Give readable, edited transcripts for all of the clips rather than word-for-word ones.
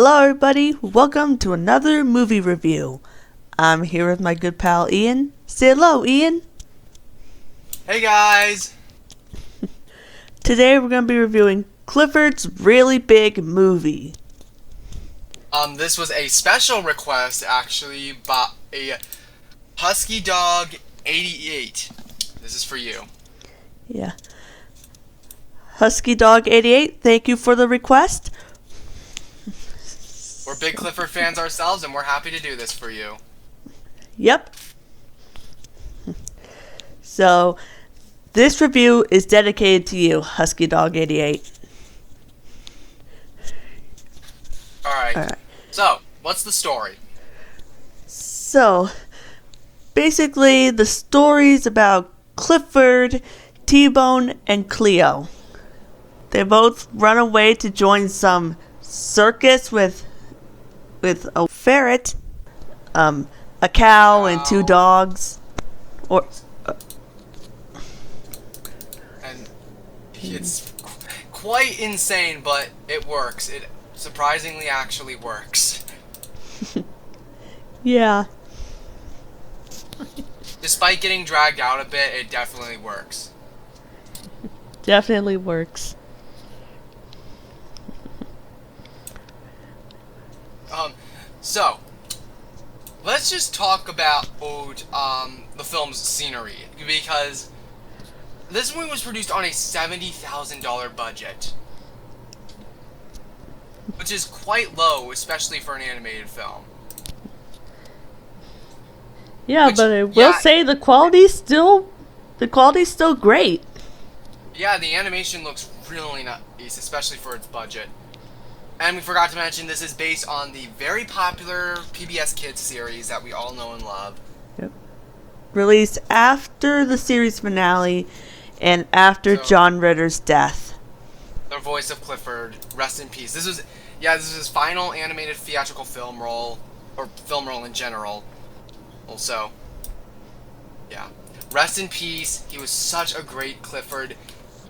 Hello everybody, welcome to another movie review. I'm here with my good pal Ian. Say hello, Ian. Hey guys! Today we're going to be reviewing Clifford's Really Big Movie. This was a special request actually by a Husky Dog 88. This is for you. Yeah. Husky Dog 88, thank you for the request. We're big Clifford fans ourselves and we're happy to do this for you. Yep. So, this review is dedicated to you, Husky Dog 88. Alright. So, what's the story? So, basically, the story's about Clifford, T-Bone, and Cleo. They both run away to join some circus with a ferret, a cow, and two dogs. And it's quite insane, but it works. It surprisingly actually works. Yeah. Despite getting dragged out a bit, it definitely works. Definitely works. So, let's just talk about the film's scenery, because this movie was produced on a $70,000 budget, which is quite low, especially for an animated film. Yeah, but I will say the quality's still great. Yeah, the animation looks really nice, especially for its budget. And we forgot to mention, this is based on the very popular PBS Kids series that we all know and love. Yep. Released after the series finale and after John Ritter's death. The voice of Clifford, rest in peace. This was his final animated theatrical film role, or film role in general. Also, yeah. Rest in peace. He was such a great Clifford.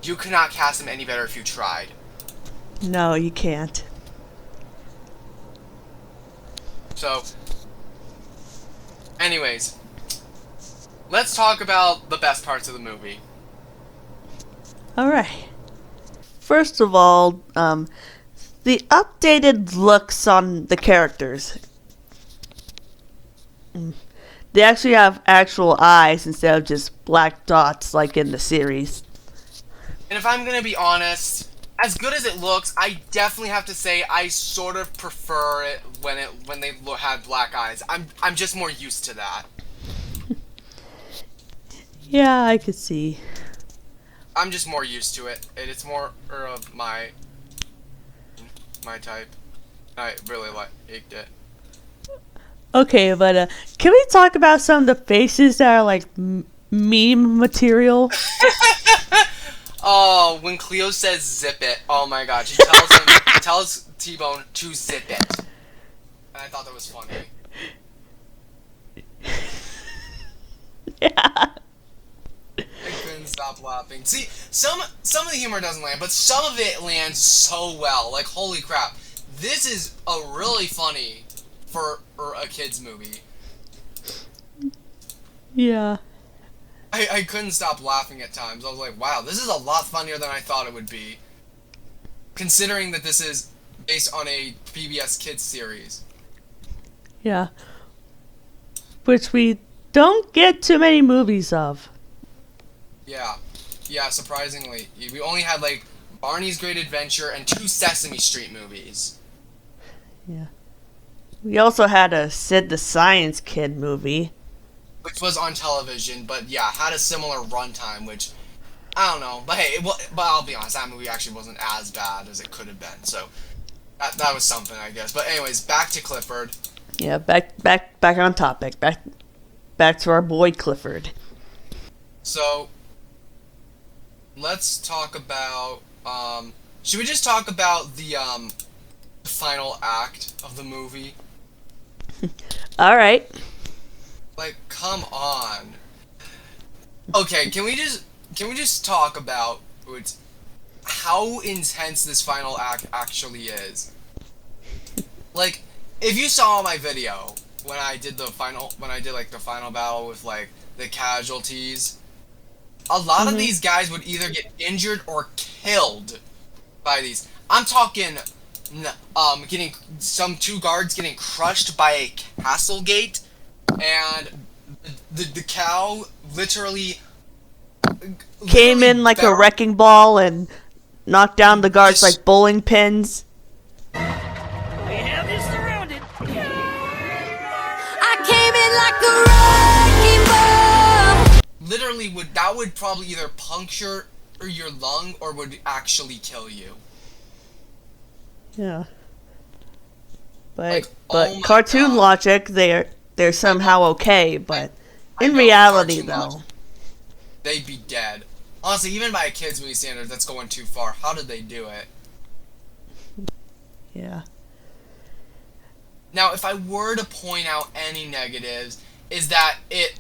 You could not cast him any better if you tried. No, you can't. So, anyways, let's talk about the best parts of the movie. Alright. First of all, the updated looks on the characters. They actually have actual eyes instead of just black dots like in the series. And if I'm gonna be honest, as good as it looks, I definitely have to say I sort of prefer it when they had black eyes. I'm just more used to that. Yeah, I could see. I'm just more used to it. It's more of my type. I really liked it. Okay, but can we talk about some of the faces that are like meme material? Oh, when Cleo says "zip it," oh my god, she tells T-Bone to zip it, and I thought that was funny. Yeah. I couldn't stop laughing. See, some of the humor doesn't land, but some of it lands so well. Like, holy crap, this is a really funny for a kids movie. Yeah. I couldn't stop laughing at times. I was like, wow, this is a lot funnier than I thought it would be, considering that this is based on a PBS Kids series. Yeah. Which we don't get too many movies of. Yeah, surprisingly. We only had, like, Barney's Great Adventure and 2 Sesame Street movies. Yeah. We also had a Sid the Science Kid movie. Which was on television, but yeah, had a similar runtime, which, I don't know. But hey, but I'll be honest, that movie actually wasn't as bad as it could have been, so that was something, I guess. But anyways, back to Clifford. Yeah, back on topic. Back to our boy Clifford. So, let's talk about, should we just talk about the final act of the movie? Alright. Like, come on. Okay, can we just talk about how intense this final act actually is? Like, if you saw my video when I did the final battle with like the casualties, a lot of these guys would either get injured or killed by these. I'm talking, getting two guards getting crushed by a castle gate, and the cow literally Came in like a wrecking ball and knocked down the guards like bowling pins. We have you surrounded. I came in like a wrecking ball. Literally would probably either puncture your lung or would actually kill you. Yeah. But Like, but cartoon logic, they're somehow okay, but in reality though, they'd be dead. Honestly, even by a kids movie standard, that's going too far. How did they do it? Yeah. Now, if I were to point out any negatives, is that it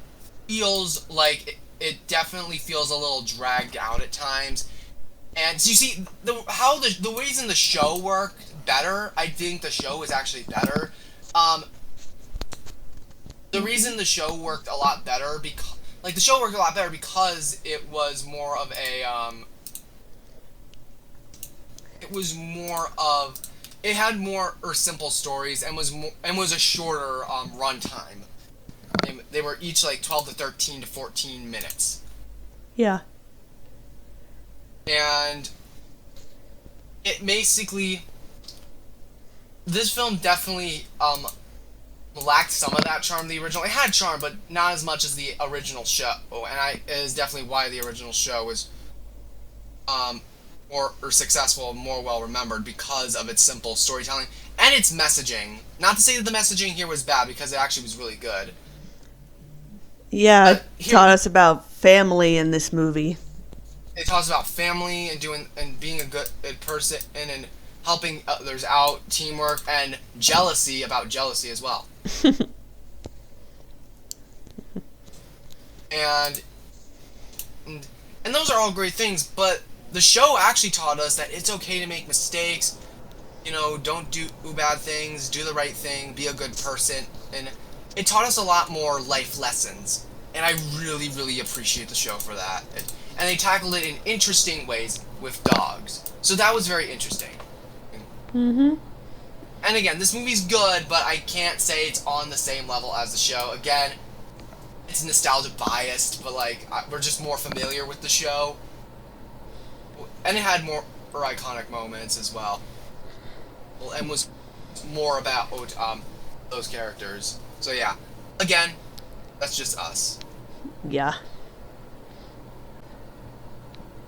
feels like it definitely feels a little dragged out at times. And so you see, the reason the show worked better, I think the show is actually better. The reason the show worked a lot better because it was more of a it had more simple stories and was a shorter runtime. They were each like 12 to 13 to 14 minutes. Yeah. And it basically, this film definitely lacked some of that charm of the original. It had charm, but not as much as the original show. And it is definitely why the original show was more successful, more well remembered, because of its simple storytelling and its messaging. Not to say that the messaging here was bad, because it actually was really good. Yeah, it taught us about family in this movie. It talks about family and being a good person and helping others out, teamwork, and jealousy as well. and those are all great things, but the show actually taught us that it's okay to make mistakes. Don't do bad things, do the right thing, be a good person, and it taught us a lot more life lessons. And I really, really appreciate the show for that. And they tackled it in interesting ways with dogs. So that was very interesting. Mm-hmm. And again, this movie's good, but I can't say it's on the same level as the show. Again, it's nostalgia biased, but we're just more familiar with the show. And it had more iconic moments as well. And was more about those characters. So yeah, again, that's just us. Yeah.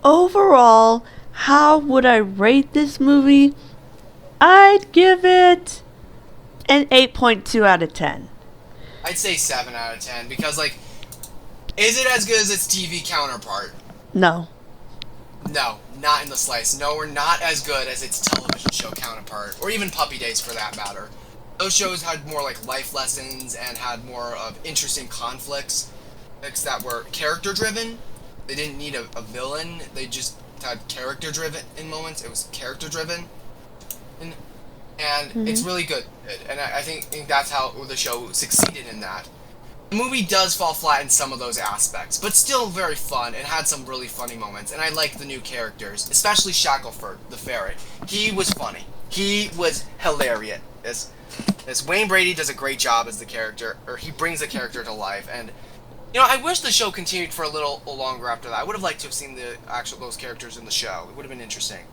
Overall, how would I rate this movie? I'd give it an 8.2 out of 10. I'd say 7 out of 10, because, is it as good as its TV counterpart? No. No, not in the slice. No, we're not as good as its television show counterpart, or even Puppy Days for that matter. Those shows had more life lessons and had more of interesting conflicts that were character-driven. They didn't need a villain. They just had character-driven in moments. It was character-driven. And it's really good. And I think that's how the show succeeded in that. The movie does fall flat in some of those aspects, but still very fun and had some really funny moments. And I liked the new characters, especially Shackleford, the ferret. He was funny. He was hilarious. As Wayne Brady does a great job as the character, or he brings the character to life. And I wish the show continued for a little longer after that. I would have liked to have seen those characters in the show. It would have been interesting.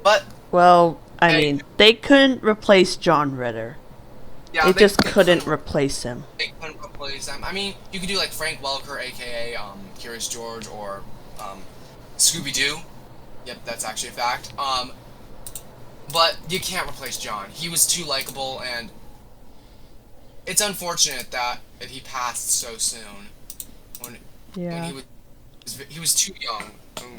But well, I mean, they couldn't replace John Ritter. Yeah, they just couldn't replace him. They couldn't replace him. I mean, you could do Frank Welker, aka Curious George, or Scooby Doo. Yep, that's actually a fact. But you can't replace John. He was too likable, and it's unfortunate that he passed so soon. When he was too young.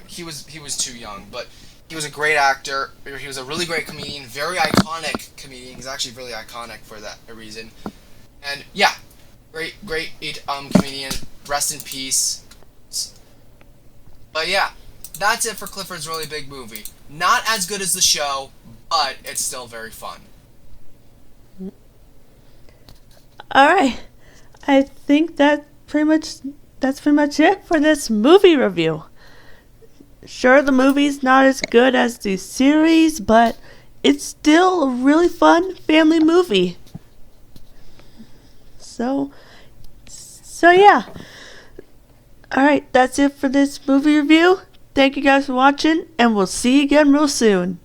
He was too young, but he was a great actor. He was a really great comedian, very iconic comedian. He's actually really iconic for that reason. And yeah, great comedian. Rest in peace. But yeah, that's it for Clifford's Really Big Movie. Not as good as the show, but it's still very fun. All right. I think that's pretty much it for this movie review. Sure, the movie's not as good as the series, but it's still a really fun family movie. So yeah. Alright, that's it for this movie review. Thank you guys for watching, and we'll see you again real soon.